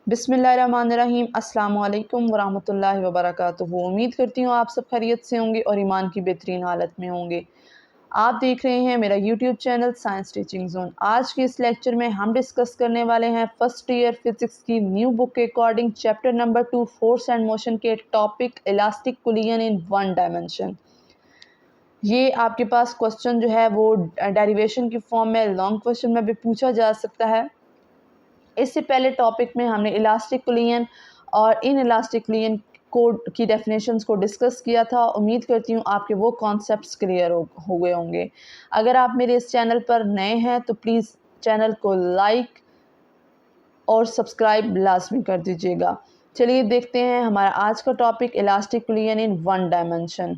बिस्मिल्लाहिर्रहमानिर्रहीम अस्सलाम वालेकुम वरहमतुल्लाहि वबरकातुहू। उम्मीद करती हूँ आप सब खैरियत से होंगे और ईमान की बेहतरीन हालत में होंगे। आप देख रहे हैं मेरा YouTube channel science teaching zone. आज के इस लेक्चर में हम डिस्कस करने वाले हैं फर्स्ट ईयर फिज़िक्स की न्यू बुक के according chapter number 2 force and motion के topic elastic collision in one dimension. ये आपके पास क्वेश्चन जो है वो डेरिवेशन की फॉर्म में लॉन्ग क्वेश्चन में भी पूछा जा सकता है। इससे पहले टॉपिक में हमने इलास्टिक कुलियन और इन इलास्टिक कुलियन की डेफिनेशंस को डिस्कस किया था। उम्मीद करती हूँ आपके वो कॉन्सेप्ट्स क्लियर हो गए होंगे। अगर आप मेरे इस चैनल पर नए हैं तो प्लीज़ चैनल को लाइक और सब्सक्राइब लाजमी कर दीजिएगा। चलिए देखते हैं हमारा आज का topic elastic collision in one dimension.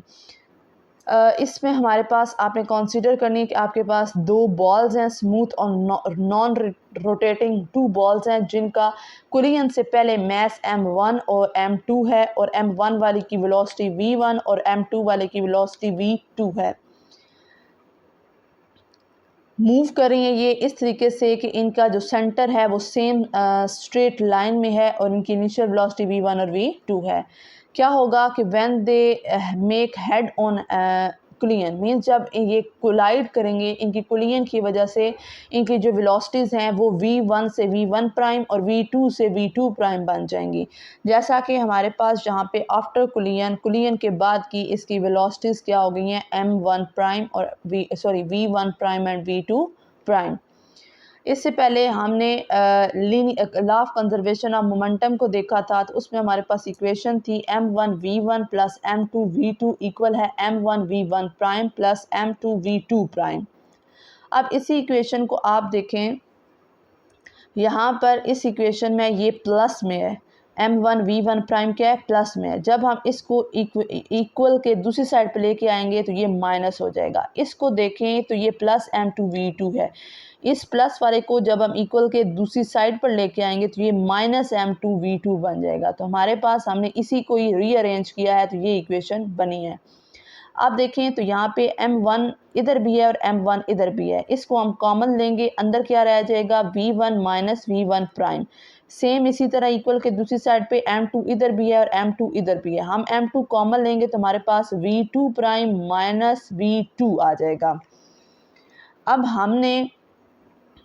इसमें हमारे पास आपने कंसीडर करनी है कि आपके पास दो बॉल्स हैं, स्मूथ और नॉन रोटेटिंग टू बॉल्स हैं जिनका कुलियन से पहले मास m1 और m2 है और m1 वाले की वेलोसिटी v1 और m2 वाले की वेलोसिटी v2 है। मूव कर रही हैं ये इस तरीके से कि इनका जो सेंटर है वो सेम स्ट्रेट लाइन में है और इनकी इनिशियल वेलोसिटी v1 और v2 है। क्या होगा कि when they make head on कुलियन means जब ये कोलाइड करेंगे इनकी कुलियन की वजह से इनकी जो वेलोसिटीज़ हैं वो v1 से v1 प्राइम और v2 से v2 प्राइम बन जाएंगी। जैसा कि हमारे पास जहाँ पे आफ्टर कुलियन के बाद की इसकी वेलोसिटीज़ क्या हो गई हैं m1 प्राइम और v1 prime and v2 prime. इससे पहले हमने law of conservation of momentum को देखा था, तो उसमें हमारे पास इक्वेशन थी m1 v1 plus m2 v2 equal है m1 v1 prime plus m2 v2 prime. अब इसी इक्वेशन को आप देखें, यहाँ पर इस इक्वेशन में ये प्लस में है, m1 v1 प्राइम क्या है प्लस में है। जब हम इसको इक्वल के दूसरी साइड पे लेके आएंगे तो ये माइनस हो जाएगा। इसको देखें तो ये प्लस m2 v2 है। इस प्लस वाले को जब हम इक्वल के दूसरी साइड पर लेके आएंगे तो ये माइनस m2 v2 बन जाएगा। तो हमारे पास हमने इसी को ही रीअरेंज किया है तो ये इक्वेशन बनी है। आप देखें तो यहाँ पे m1 इधर भी है और m1 इधर भी है, इसको हम कॉमन लेंगे, अंदर क्या रह जाएगा v1 minus v1 prime. Same इसी तरह इक्वल के दूसरी साइड पे m2 इधर भी है और m2 इधर भी है, हम m2 कॉमन लेंगे तो हमारे पास v2 प्राइम माइनस v2 आ जाएगा। अब हमने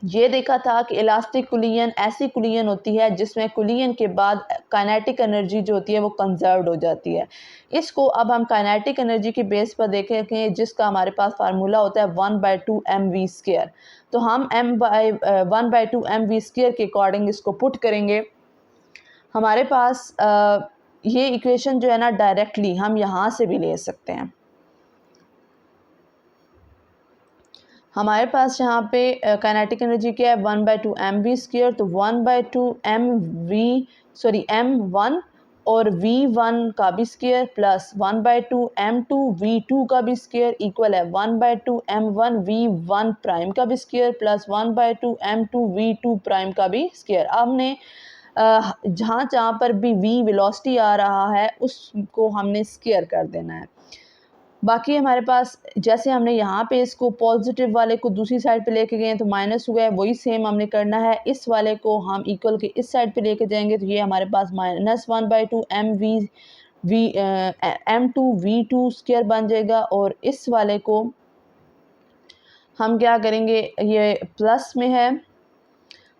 ये देखा था कि इलास्टिक कुलियन ऐसी कुलियन होती है जिसमें कुलियन के बाद काइनेटिक एनर्जी जो होती है वो कंजर्व्ड हो जाती है। इसको अब हम काइनेटिक एनर्जी के बेस पर देखेंगे जिसका हमारे पास फार्मूला होता है 1/2 mv²। तो हम 1/2 mv² के अकॉर्डिंग इसको पुट करेंगे। हमारे पास ये इक्वेशन जो है ना डायरेक्टली हम यहाँ से भी ले सकते हैं। हमारे पास यहाँ पे काइनेटिक एनर्जी क्या है 1/2 mv², तो 1/2 m1 और v1 का भी स्क्वायर प्लस 1/2 m2 v2 का भी स्क्वायर इक्वल है 1/2 m1 v1 प्राइम का भी square plus 1/2 m2 v2 prime का भी स्क्वायर। अब हमने जहाँ जहाँ पर भी v वेलोसिटी आ रहा है उसको हमने स्क्वायर कर देना है। बाकी हमारे पास जैसे हमने यहाँ पे इसको पॉजिटिव वाले को दूसरी साइड पे लेके गए तो माइनस हुआ है, वही सेम हमने करना है। इस वाले को हम इक्वल के इस साइड पे लेके जाएंगे तो ये हमारे पास माइनस 1/2 m2 v2 स्क्वायर बन जाएगा। और इस वाले को हम क्या करेंगे, ये प्लस में है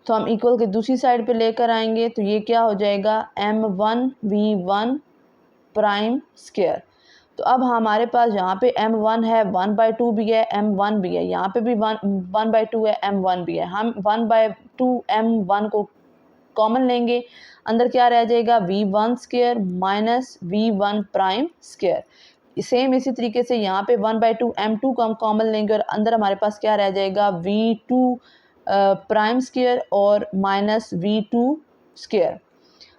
तो हम इक्वल के दूसरी साइड पे लेकर आएंगे तो ये क्या हो जाएगा m1 v1 प्राइम स्क्वायर। तो अब हमारे पास यहाँ पे m1 है 1/2 भी है m1 भी है, यहाँ पे भी 1/2 है m1 भी है। हम 1/2 m1 को कॉमन लेंगे, अंदर क्या रह जाएगा v1² minus v1 prime square. Same इसी तरीके से यहाँ पे 1/2 m2 को हम कॉमन लेंगे और अंदर हमारे पास क्या रह जाएगा v2 प्राइम स्क्वायर और माइनस v2 स्क्वायर।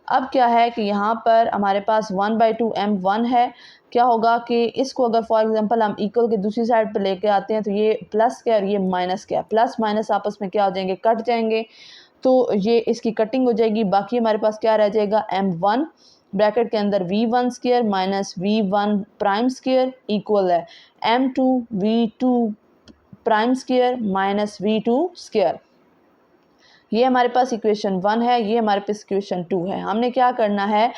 अब क्या है कि यहाँ पर हमारे पास 1/2 m1 है। क्या होगा कि इसको अगर फॉर एग्जांपल हम इक्वल के दूसरी साइड पर लेके आते हैं तो ये प्लस क्या और ये माइनस क्या, प्लस माइनस आपस में क्या हो जाएंगे कट जाएंगे, तो ये इसकी कटिंग हो जाएगी। बाकी हमारे पास क्या रह जाएगा m1 ब्रैकेट के अंदर v1² minus v1 prime square equal है m2 v2 prime square minus v2 square. ये हमारे पास इक्वेशन 1 है, ये हमारे पास इक्वेशन 2 है। हमने क्या करना है,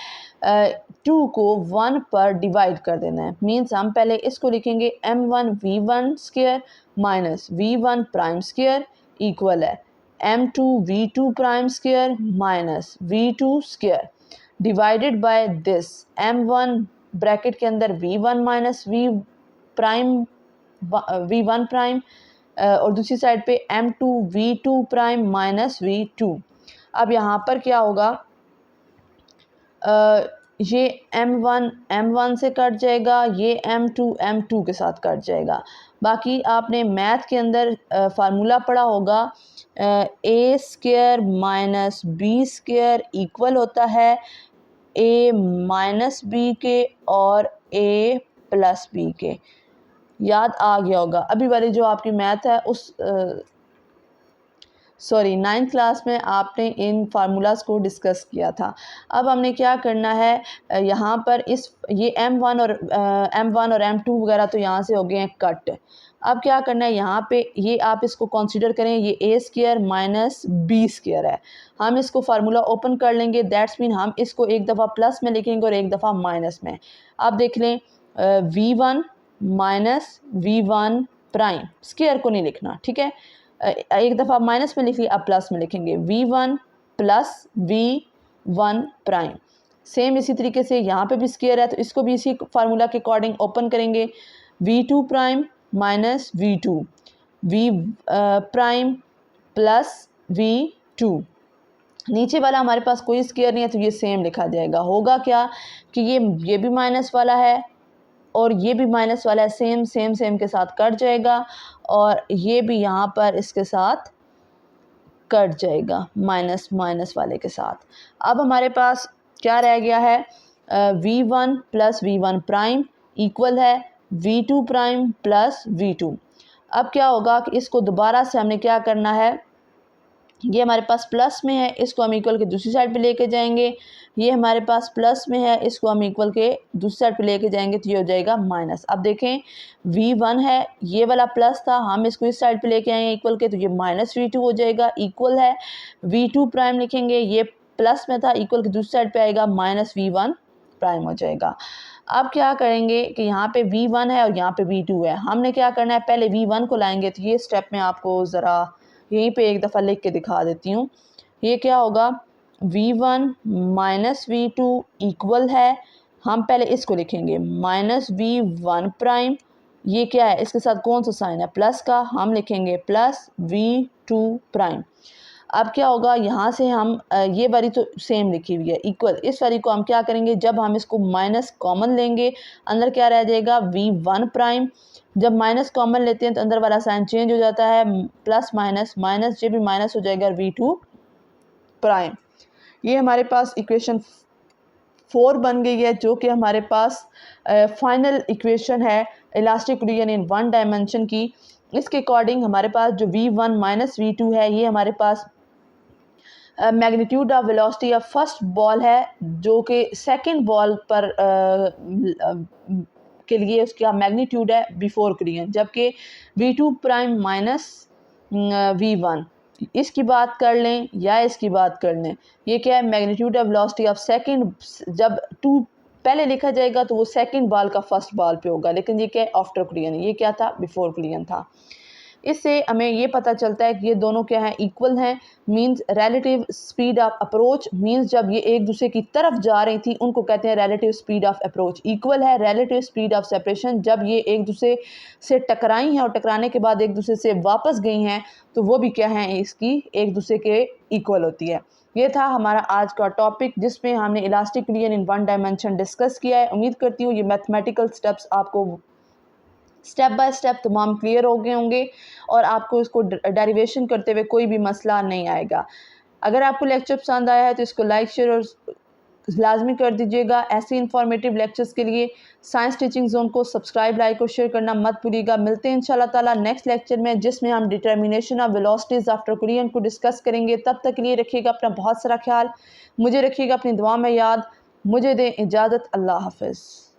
2 को 1 पर डिवाइड कर देना है। मीन्स हम पहले इसको लिखेंगे m1 v1 square minus v1 prime square equal है m2 v2 prime square minus v2 square divided by this m1 bracket के अंदर v1 माइनस v1 प्राइम और दूसरी साइड पे m2 v2 prime minus v2। अब यहाँ पर क्या होगा, ये m1 से कट जाएगा, ये m2 के साथ कट जाएगा। बाकी आपने मैथ के अंदर फार्मूला पढ़ा होगा, a square minus b square equal होता है a माइनस बी के और a प्लस बी के। याद आ गया होगा, अभी वाली जो आपकी मैथ है उस नाइन्थ क्लास में आपने इन फार्मूलाज को डिस्कस किया था। अब हमने क्या करना है, यहाँ पर ये m1 और m2 वगैरह तो यहाँ से हो गए हैं कट। अब क्या करना है, यहाँ पे ये आप इसको कंसीडर करें, ये a square minus b square है। हम इसको फार्मूला ओपन कर लेंगे, दैट्स मीन हम इसको एक दफ़ा प्लस में लिखेंगे और एक दफ़ा माइनस में। आप देख लें, v1 minus v1 prime, square को नहीं लिखना, ठीक है, एक दफ़ा माइनस में लिख लिया, अब प्लस में लिखेंगे v1 plus v1 prime. Same इसी तरीके से यहाँ पे भी स्क्वायर है तो इसको भी इसी फार्मूला के अकॉर्डिंग ओपन करेंगे, v2 prime minus v2 v prime plus v2। नीचे वाला हमारे पास कोई स्क्वायर नहीं है तो ये सेम लिखा जाएगा। होगा क्या कि ये भी माइनस वाला है और ये भी माइनस वाला है, सेम के साथ कट जाएगा और ये भी यहाँ पर इसके साथ कट जाएगा माइनस वाले के साथ। अब हमारे पास क्या रह गया है, v1 plus v1 prime equal है v2 प्राइम प्लस v2। अब क्या होगा कि इसको दोबारा से हमने क्या करना है, ये हमारे पास प्लस में है, इसको हम इक्वल के दूसरी साइड पे लेके जाएंगे। ये हमारे पास प्लस में है, इसको हम इक्वल के दूसरी साइड पे लेके जाएंगे तो ये हो जाएगा माइनस। अब देखें, v1 है, ये वाला प्लस था, हम इसको इस साइड पे लेके आएंगे इक्वल के तो ये माइनस v2 हो जाएगा। इक्वल है v2 प्राइम लिखेंगे, ये प्लस में था, इक्वल के दूसरी साइड पे आएगा माइनस v1 प्राइम हो जाएगा। अब क्या करेंगे कि यहाँ पे v1 है और यहाँ पे v2 है। हमने क्या करना है, पहले v1 को लाएंगे, तो ये स्टेप में आपको ज़रा यहीं पे एक दफ़ा लिख के दिखा देती हूँ। ये क्या होगा, v1 माइनस v2 इक्वल है, हम पहले इसको लिखेंगे माइनस v1 प्राइम, ये क्या है, इसके साथ कौन सा साइन है, प्लस का, हम लिखेंगे प्लस v2 प्राइम। अब क्या होगा, यहाँ से हम ये वाली तो सेम लिखी हुई है इक्वल, इस वाली को हम क्या करेंगे, जब हम इसको माइनस कॉमन लेंगे अंदर क्या रह जाएगा, v1 प्राइम। जब माइनस कॉमन लेते हैं तो अंदर वाला साइन चेंज हो जाता है, प्लस माइनस माइनस, ये भी माइनस हो जाएगा v2 प्राइम। ये हमारे पास इक्वेशन 4 बन गई है, जो कि हमारे पास फाइनल इक्वेशन है elastic region in one dimension की। इसके अकॉर्डिंग हमारे पास जो v1 माइनस v2 है, ये हमारे पास magnitude of velocity of first ball है, जो कि सेकंड बॉल पर के लिए उसका मैग्नीट्यूड है बिफोर कोलिजन, जबकि v2 प्राइम माइनस v1, इसकी बात कर लें या इसकी बात कर लें, ये क्या है, magnitude of velocity of second. जब 2 पहले लिखा जाएगा तो वो सेकंड बॉल का फर्स्ट बॉल पे होगा, लेकिन ये क्या है, आफ्टर कोलिजन, ये क्या था, बिफोर कोलिजन था। इससे हमें ये पता चलता है कि ये दोनों क्या हैं, इक्वल हैं। Means relative speed of approach, means जब ये एक दूसरे की तरफ जा रही थी उनको कहते हैं relative speed of approach. Equal है रिलेटिव स्पीड ऑफ सेपरेशन, जब ये एक दूसरे से टकराई हैं और टकराने के बाद एक दूसरे से वापस गई हैं तो वो भी क्या है, इसकी एक दूसरे के इक्वल होती है। ये था हमारा आज का टॉपिक, जिसमें हमने elastic region in one dimension discuss किया है। उम्मीद करती हूँ ये मैथमेटिकल स्टेप्स आपको स्टेप बाय स्टेप तमाम क्लियर हो गए होंगे और आपको इसको डेरिवेशन करते हुए कोई भी मसला नहीं आएगा। अगर आपको लेक्चर पसंद आया है तो इसको लाइक शेयर और लाजमी कर दीजिएगा। ऐसे इंफॉर्मेटिव लेक्चर्स के लिए साइंस टीचिंग जोन को सब्सक्राइब, लाइक और शेयर करना मत भूलिएगा। मिलते हैं इंशाल्लाह ताला नेक्स्ट लेक्चर में, जिसमें हम determination of velocities after collision को डिस्कस करेंगे। तब तक के लिए रखिएगा अपना बहुत सारा ख्याल, मुझे रखिएगा अपनी दुआ में याद। मुझे दें इजाज़त, अल्लाह हाफ़िज़।